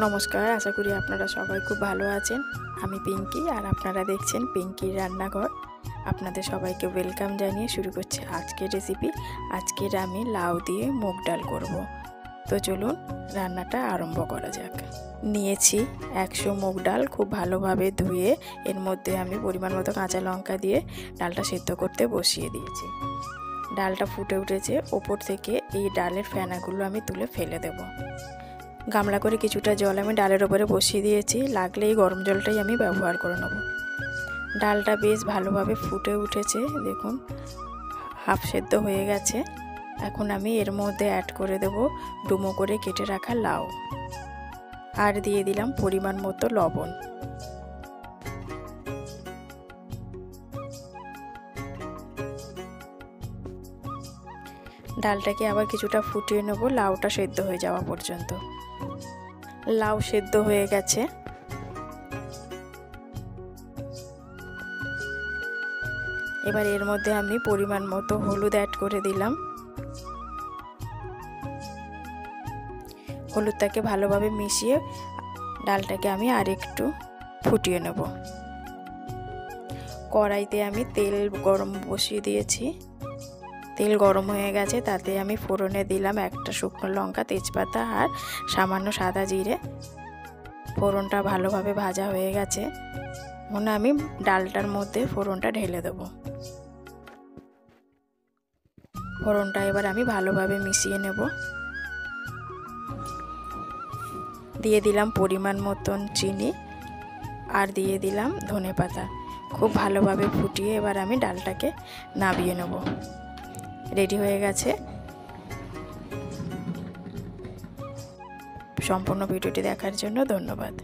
নমস্কার, আশা করি আপনারা সবাই খুব ভালো আছেন। আমি পিঙ্কি আর আপনারা দেখছেন পিঙ্কির রান্নাঘর। আপনাদের সবাইকে ওয়েলকাম জানিয়ে শুরু করছি আজকের রেসিপি। আজকের আমি লাউ দিয়ে মুগ ডাল করব। তো চলুন রান্নাটা আরম্ভ করা যাক। নিয়েছি 100 মুগ ডাল, খুব ভালোভাবে ধুয়ে এর মধ্যে আমি পরিমাণ মতো কাঁচা লঙ্কা দিয়ে ডালটা সেদ্ধ করতে বসিয়ে দিয়েছি। ডালটা ফুটে উঠেছে, ওপর থেকে এই ডালের ফেনাগুলো আমি তুলে ফেলে দেব। গামলা করে কিছুটা জল আমি ডালের ওপরে বসিয়ে দিয়েছি, লাগলে এই গরম জলটাই আমি ব্যবহার করে নেব। ডালটা বেশ ভালোভাবে ফুটে উঠেছে, দেখুন হাফ সেদ্ধ হয়ে গেছে। এখন আমি এর মধ্যে অ্যাড করে দেব ডুমো করে কেটে রাখা লাউ, আর দিয়ে দিলাম পরিমাণ মতো লবণ। ডালটাকে আবার কিছুটা ফুটিয়ে নেব লাউটা সেদ্ধ হয়ে যাওয়া পর্যন্ত। লাউ সেদ্ধ হয়ে গেছে, এবার এর মধ্যে আমি পরিমাণ মতো হলুদ অ্যাড করে দিলাম। হলুদটাকে ভালোভাবে মিশিয়ে ডালটাকে আমি আর একটু ফুটিয়ে নেব। কড়াইতে আমি তেল গরম বসিয়ে দিয়েছি, তেল গরম হয়ে গেছে, তাতে আমি ফোড়নে দিলাম একটা শুকনো লঙ্কা, তেজপাতা আর সামান্য সাদা জিরে। ফোড়নটা ভালোভাবে ভাজা হয়ে গেছে, এখন আমি ডালটার মধ্যে ফোড়নটা ঢেলে দেব। ফোড়নটা এবার আমি ভালোভাবে মিশিয়ে নেব। দিয়ে দিলাম পরিমাণ মতন চিনি আর দিয়ে দিলাম ধনেপাতা। খুব ভালোভাবে ফুটিয়ে এবার আমি ডালটাকে নামিয়ে নেব। রেডি হয়ে গেছে। সম্পূর্ণ ভিডিওটি দেখার জন্য ধন্যবাদ।